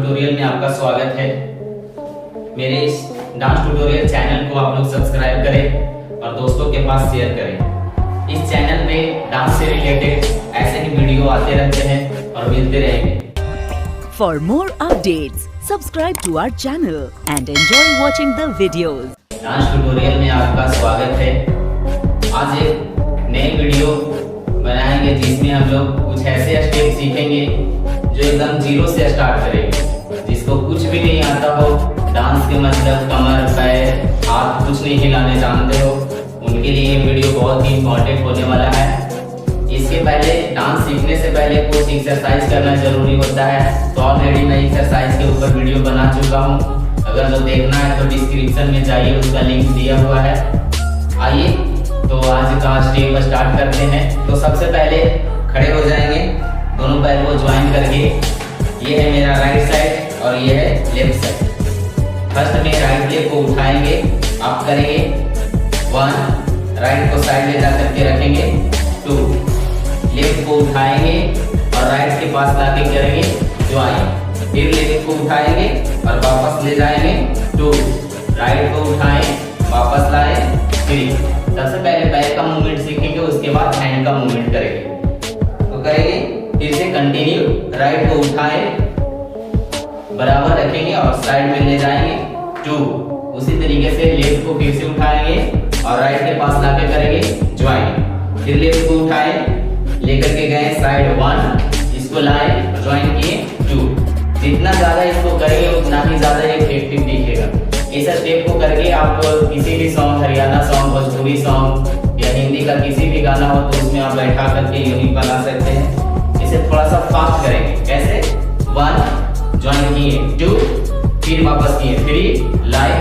Tutorial में आपका स्वागत है। मेरे इस डांस ट्यूटोरियल चैनल को आप लोग सब्सक्राइब करें और दोस्तों के पास शेयर करें। इस चैनल पे डांस से रिलेटेड ऐसे ही वीडियो आते रहते हैं और मिलते रहेंगे। For more updates, subscribe to our channel and enjoy watching the videos. Dance tutorial में आपका स्वागत है। आज एक नई वीडियो बनाएंगे जिसमें हम लोग कुछ ऐसे स्टेप सीखेंगे जो एकदम जीरो से स्टार्ट करेंगे। जिसको कुछ भी नहीं आता हो, डांस के मतलब कमर पैर हाथ कुछ नहीं हिलाने जानते हो, उनके लिए ये वीडियो बहुत ही इम्पोर्टेंट होने वाला है। इसके पहले डांस सीखने से पहले कुछ एक्सरसाइज करना जरूरी होता है, तो ऑलरेडी मैं एक्सरसाइज के ऊपर वीडियो बना चुका हूँ। अगर जो देखना है तो डिस्क्रिप्शन में जाइए, उसका लिंक दिया हुआ है। आइए तो आज का स्टेप स्टार्ट करते हैं। तो सबसे पहले खड़े हो जाएंगे, दोनों पैर को ज्वाइन करके। ये है मेरा राइट साइड और ये है लेफ्ट साइड। फर्स्ट में राइट लेग को उठाएंगे, आप करेंगे 1, राइट को साइड ले जा करके रखेंगे 2, लेफ्ट को उठाएंगे और राइट के पास लाके करेंगे ज्वाइन। फिर लेफ्ट को उठाएंगे और वापस ले जाएंगे 2, राइट को उठाएं वापस लाए 3। सबसे पहले पैर का मूवमेंट सीखेंगे, उसके बाद हैंड का मूवमेंट करेंगे। तो करेंगे फिर से कंटिन्यू, राइट को उठाएं बराबर रखेंगे और साइड में ले जाएंगे 2। उसी तरीके से लेफ्ट को फिर से उठाएंगे और राइट के पास लाके करेंगे ज्वाइन। फिर लेफ्ट को उठाएं लेकर के गए साइड 1, इसको लाए ज्वाइन किए 2। जितना ज्यादा इसको करेंगे उतना ही ज्यादा ये इफेक्टिव दिखेगा। इस स्टेप को करके आप किसी भी song, Haryana song, Bhojpuri song या हिंदी का किसी भी गाना हो तो उसमें आप बैठा करके यूनिक बना सकते हैं। इसे थोड़ा सा फास्ट करेंगे। कैसे? 1 ज्वाइन किए 2, फिर वापस किए 3, लाए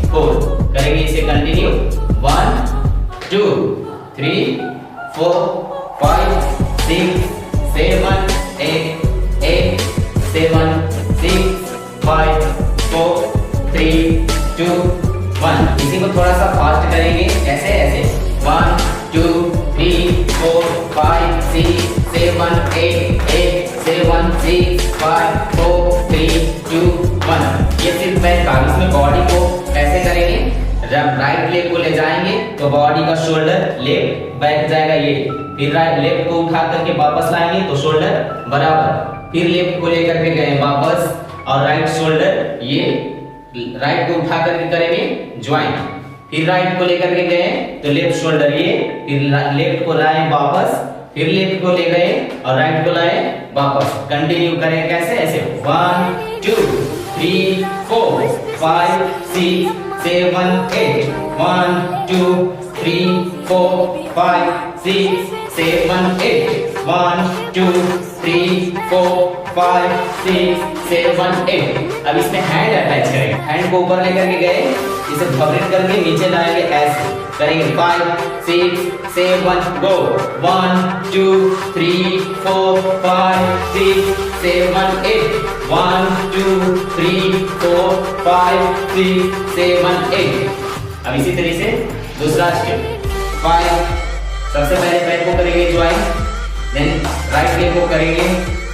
4। करेंगे इसे कंटिन्यू 1 2 3 4 5 6 7 8 8 7 6 5 4 3 2 1। इसी को थोड़ा सा फास्ट करेंगे। ऐसे ऐसे 1 2 3 4 5 6 7 8 8 7 6 5 4 3 2 1। ये सिर्फ पैर का। इसमें बॉडी को कैसे करेंगे? जब राइट लेग को ले जाएंगे तो बॉडी का शोल्डर लेफ्ट बैक जाएगा ये। फिर राइट लेफ्ट को उठा करके वापस लाएंगे तो शोल्डर बराबर। फिर लेफ्ट को लेकर के गए वापस और राइट शोल्डर ये, राइट को उठा करके करेंगे ज्वाइन। फिर राइट को लेकर के गए तो लेफ्ट शोल्डर ये, फिर लेफ्ट को लाए वापस, फिर लेफ्ट को ले गए और राइट को लाए वापस। कंटिन्यू करें कैसे? ऐसे 1 2 3 4 5 6 7 8 1 2 3 4 5 6 7 8 1 2 3 4 5 6 7 8। अब इसमें हैंड अटैच करेंगे। हैंड को ऊपर लेकर के गए, इसे फॉरवर्ड करके नीचे लाएंगे ऐसे। करेंगे 5 6 7 गो 1 2 3 4 5 6 7 8 1 2 3 4 5 6 7 8। अब इसी तरह से दूसरा स्टेप 5। सबसे पहले पैर को करेंगे ज्वाइन, देन राइट लेग को करेंगे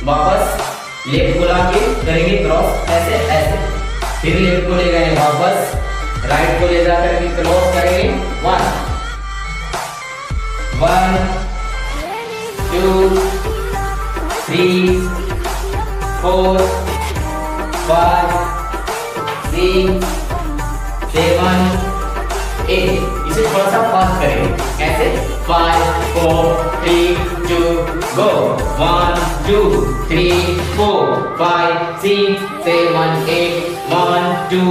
वापस, लेफ्ट को लाके करेंगे क्रॉस ऐसे ऐसे। फिर लेफ्ट को ले गए वापस, राइट को ले जाकर के क्रॉस करेंगे 1 1 2 3 4 5 6 7 8। इसे थोड़ा सा फास्ट करेंगे। कैसे? 5 4 3 2 गो 1 2 3 4 5 6 7 8 1 2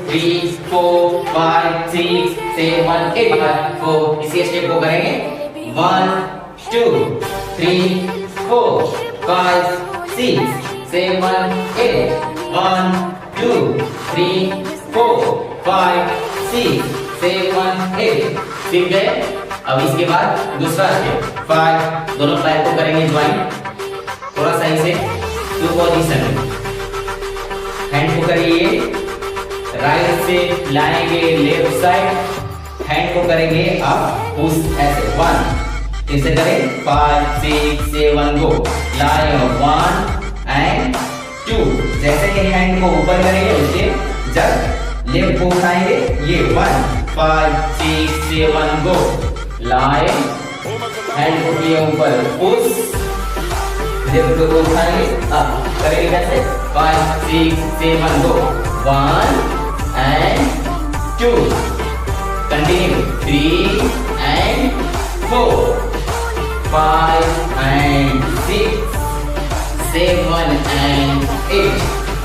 3 4 5 6 7 8 4। इसी स्टेप को करेंगे 1 2 3 4 5 6 7 8 1 2 3 4 5 6 7 8। सीख गए? अब इसके बाद दूसरा स्टेप 5। दोनों पैर को करेंगे ज्वाइन, थोड़ा सा इसे 2 पोजीशन में। हैंड को करिए राइट से लाएंगे लेफ्ट साइड, हैंड को करेंगे आप पुश ऐसे 1। इसे करें 5 6 7 गो, लाए 1 एंड 2 2। जैसे ही हैंड को ऊपर करेंगे उसके जब लेफ्ट को उठाएंगे ये 1 5 6 7 गो। लाए हैंड को किए ऊपर पुश, लेफ्ट को उठाएंगे अप, करेंगे कैसे 5 6 7 गो। 1 and 2, continue 3 and 4 5 and 6 7 and 8।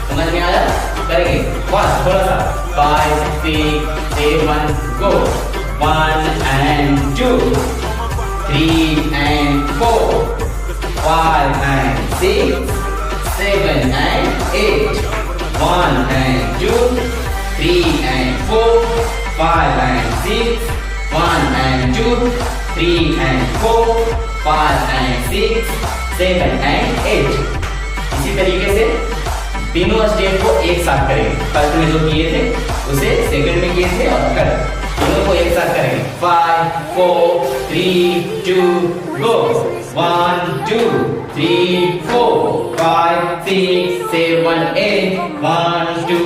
समझ में आया? करेंगे फास्ट थोड़ा सा 5 6 7 गो। 1 and 2 3 and 4 5 and 6 7 and 8 1 and 2 3 and 4 5 and 6 1 and 2 3 and 4 5 and 6 7 and 8। इसी तरीके से तीनों स्टेप को एक साथ करेंगे। फर्स्ट में जो किए थे उसे सेकंड में किए थे और थर्ड तीनों को एक साथ करेंगे। 5 4 3 2 गो। 1 2 3 4 5 6 7 8 1 2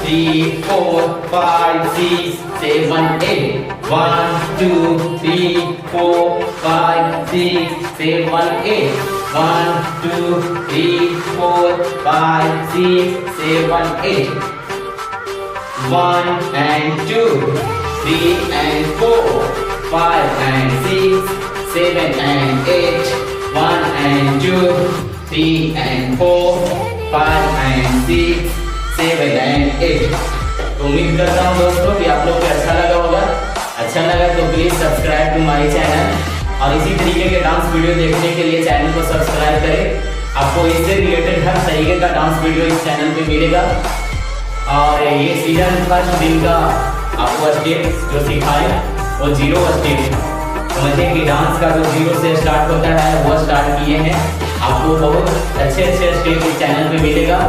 3 4 5 6 7 8 1 2 3 4 5 6 7 8 1 2 3 4 5 6 7 8 1 and 2 3 and 4 5 and 6 7 and 8 1 and 2 3 and 4 5 and 6 7 and 8। तो उम्मीद करता हूँ दोस्तों कि आप लोग को अच्छा लगा होगा। अच्छा लगा तो please subscribe to my channel और इसी तरीके के डांस वीडियो देखने के लिए चैनल को सब्सक्राइब करें। आपको इससे रिलेटेड हर तरीके का डांस वीडियो इस चैनल पे मिलेगा। और ये सीजन फर्स्ट दिन का आपको स्टेप जो सिखाए वो 0 स्टेप, समझे कि डांस का जो 0 से स्टार्ट होता है वो स्टार्ट किए हैं। आपको बहुत अच्छे अच्छे स्टेप इस चैनल पे मिलेगा।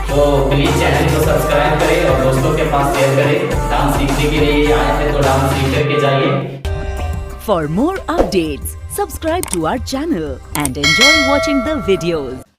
तो प्लीज़ चैनल को सब्सक्राइब करें और दोस्तों के पास शेयर करें। डांस सीखने के लिए आए थे तो डांस सीख करके जाइए। For more updates, subscribe to our channel and enjoy watching the videos.